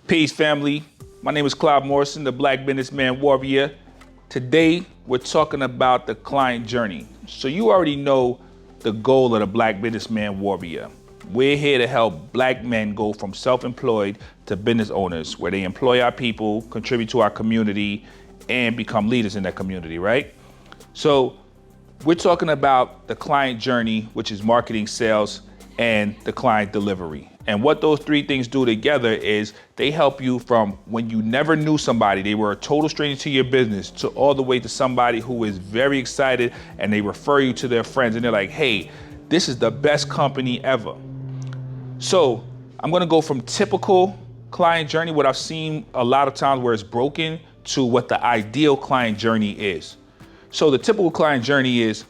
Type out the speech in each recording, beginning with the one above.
Peace, family. My name is Cloud Morrison, the Black Businessman Warrior. Today, we're talking about the client journey. So you already know the goal of the Black Businessman Warrior. We're here to help Black men go from self-employed to business owners, where they employ our people, contribute to our community, and become leaders in that community, right? So we're talking about the client journey, which is marketing, sales, and the client delivery. And what those three things do together is they help you from when you never knew somebody, they were a total stranger to your business, to all the way to somebody who is very excited and they refer you to their friends and they're like, hey, this is the best company ever. So I'm gonna go from typical client journey, what I've seen a lot of times where it's broken, to what the ideal client journey is. So the typical client journey is,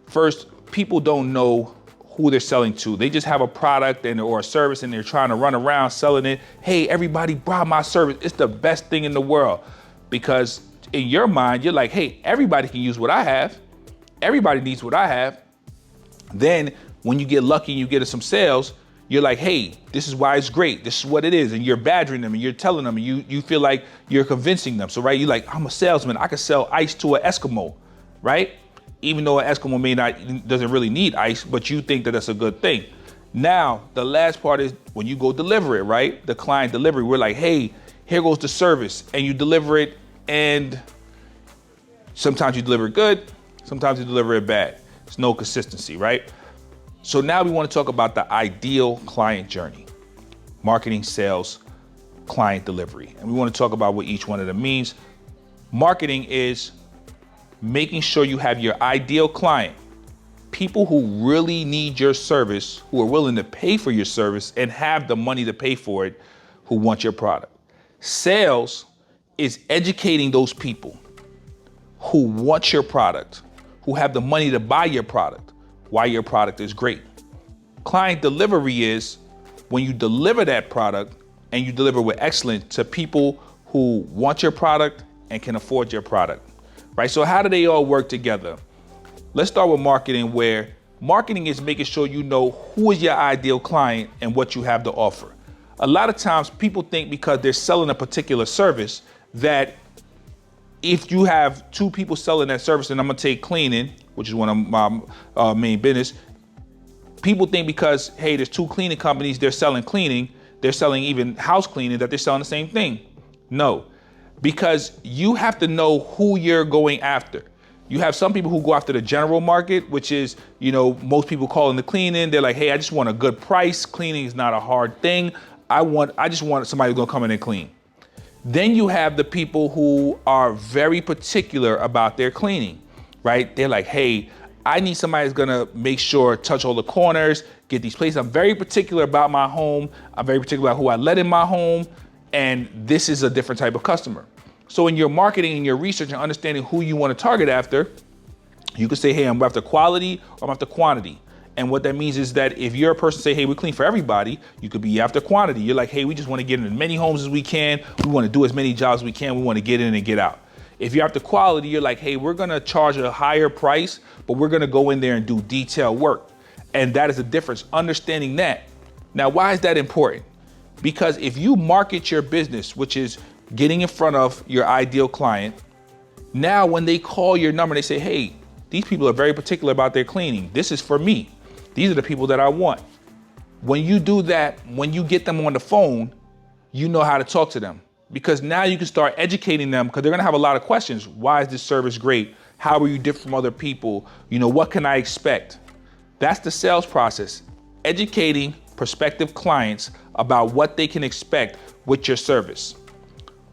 first, people don't know who they're selling to. They just have a product or a service and they're trying to run around selling it. Hey, everybody buy my service. It's the best thing in the world. Because in your mind, you're like, hey, everybody can use what I have. Everybody needs what I have. Then when you get lucky and you get some sales, you're like, hey, this is why it's great. This is what it is. And you're badgering them and you're telling them and you feel like you're convincing them. So, right, you're like, I'm a salesman. I can sell ice to an Eskimo, right? Even though an Eskimo doesn't really need ice, but you think that that's a good thing. Now, the last part is when you go deliver it, right? The client delivery, we're like, hey, here goes the service, and you deliver it, and sometimes you deliver it good, sometimes you deliver it bad. It's no consistency, right? So now we want to talk about the ideal client journey: marketing, sales, client delivery. And we want to talk about what each one of them means. Marketing is making sure you have your ideal client, people who really need your service, who are willing to pay for your service and have the money to pay for it, who want your product. Sales is educating those people who want your product, who have the money to buy your product, why your product is great. Client delivery is when you deliver that product and you deliver with excellence to people who want your product and can afford your product. Right, so how do they all work together? Let's start with marketing, where marketing is making sure you know who is your ideal client and what you have to offer. A lot of times people think because they're selling a particular service that if you have two people selling that service, and I'm gonna take cleaning, which is one of my main business, people think because, hey, there's two cleaning companies, they're selling cleaning, they're selling even house cleaning, that they're selling the same thing. No. Because you have to know who you're going after. You have some people who go after the general market, which is, most people call in the cleaning. They're like, hey, I just want a good price. Cleaning is not a hard thing. I just want somebody who's gonna come in and clean. Then you have the people who are very particular about their cleaning, right? They're like, hey, I need somebody who's gonna make sure, touch all the corners, get these places. I'm very particular about my home. I'm very particular about who I let in my home. And this is a different type of customer. So in your marketing and your research and understanding who you want to target after, you can say, hey, I'm after quality or I'm after quantity. And what that means is that if you're a person say, hey, we clean for everybody, you could be after quantity. You're like, hey, we just want to get in as many homes as we can. We want to do as many jobs as we can. We want to get in and get out. If you're after quality, you're like, hey, we're going to charge a higher price, but we're going to go in there and do detailed work. And that is the difference, understanding that. Now, why is that important? Because if you market your business, which is getting in front of your ideal client, now when they call your number, they say, hey, these people are very particular about their cleaning. This is for me. These are the people that I want. When you do that, when you get them on the phone, you know how to talk to them, because now you can start educating them, because they're gonna have a lot of questions. Why is this service great? How are you different from other people? What can I expect? That's the sales process, educating prospective clients about what they can expect with your service.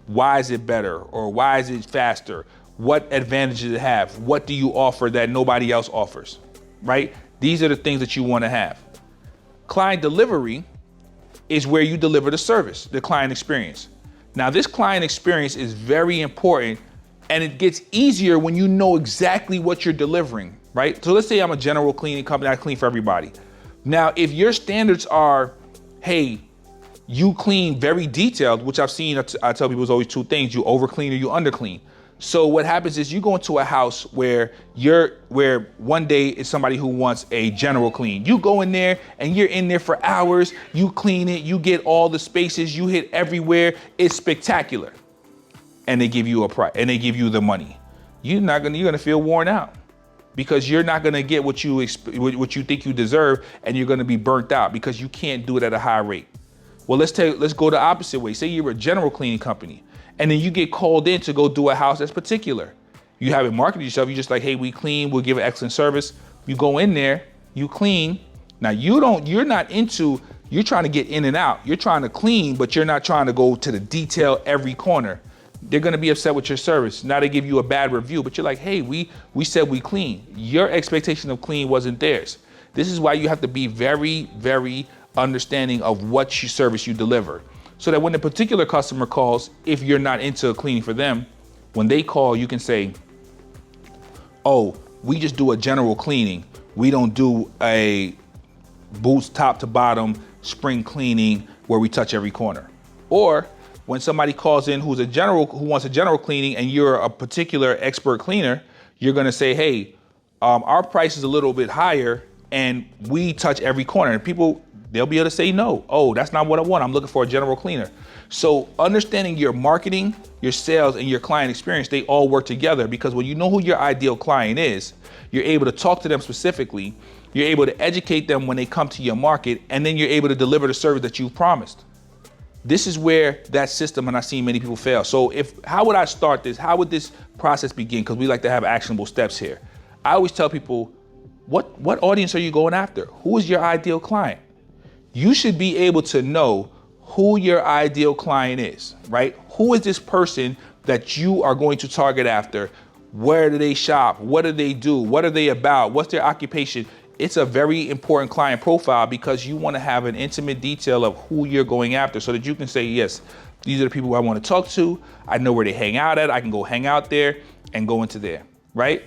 Why is it better? Or why is it faster? What advantages does it have? What do you offer that nobody else offers, right? These are the things that you want to have. Client delivery is where you deliver the service, the client experience. Now, this client experience is very important, and it gets easier when you know exactly what you're delivering, right? So let's say I'm a general cleaning company, I clean for everybody. Now, if your standards are, hey, you clean very detailed, which I've seen, I tell people there's always two things: you over clean or you under clean. So what happens is you go into a house where one day is somebody who wants a general clean. You go in there and you're in there for hours. You clean it. You get all the spaces. You hit everywhere. It's spectacular. And they give you a price and they give you the money. You're gonna feel worn out because you're not gonna get what you think you deserve, and you're gonna be burnt out because you can't do it at a high rate. Well, let's go the opposite way. Say you're a general cleaning company, and then you get called in to go do a house that's particular. You haven't marketed yourself. You're just like, hey, we clean, we'll give an excellent service. You go in there, you clean. Now you're trying to get in and out. You're trying to clean, but you're not trying to go to the detail every corner. They're gonna be upset with your service. Now they give you a bad review, but you're like, hey, we said we clean. Your expectation of clean wasn't theirs. This is why you have to be very, very understanding of what service you deliver. So that when a particular customer calls, if you're not into cleaning for them, when they call, you can say, oh, we just do a general cleaning. We don't do a boots top to bottom spring cleaning where we touch every corner. Or when somebody calls in who wants a general cleaning and you're a particular expert cleaner, you're gonna say, hey, our price is a little bit higher and we touch every corner. And people, they'll be able to say no. Oh, that's not what I want. I'm looking for a general cleaner. So understanding your marketing, your sales, and your client experience, they all work together, because when you know who your ideal client is, you're able to talk to them specifically. You're able to educate them when they come to your market, and then you're able to deliver the service that you've promised. This is where that system, and I've seen many people fail. So how would I start this? How would this process begin? Because we like to have actionable steps here. I always tell people, what audience are you going after? Who is your ideal client? You should be able to know who your ideal client is, right? Who is this person that you are going to target after? Where do they shop? What do they do? What are they about? What's their occupation? It's a very important client profile, because you want to have an intimate detail of who you're going after, so that you can say, yes, these are the people I want to talk to. I know where they hang out at. I can go hang out there and go into there, right?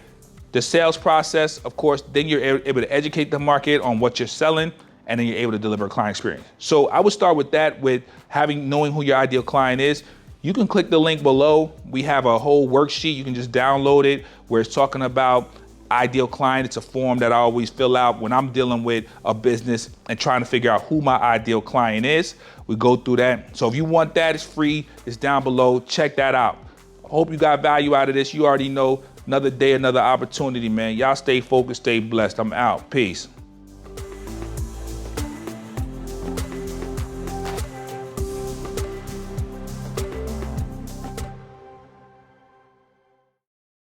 The sales process, of course, then you're able to educate the market on what you're selling, and then you're able to deliver a client experience. So I would start with that, with knowing who your ideal client is. You can click the link below. We have a whole worksheet. You can just download it, where it's talking about ideal client. It's a form that I always fill out when I'm dealing with a business and trying to figure out who my ideal client is. We go through that. So if you want that, it's free. It's down below. Check that out. I hope you got value out of this. You already know, another day, another opportunity, man. Y'all stay focused, stay blessed. I'm out. Peace.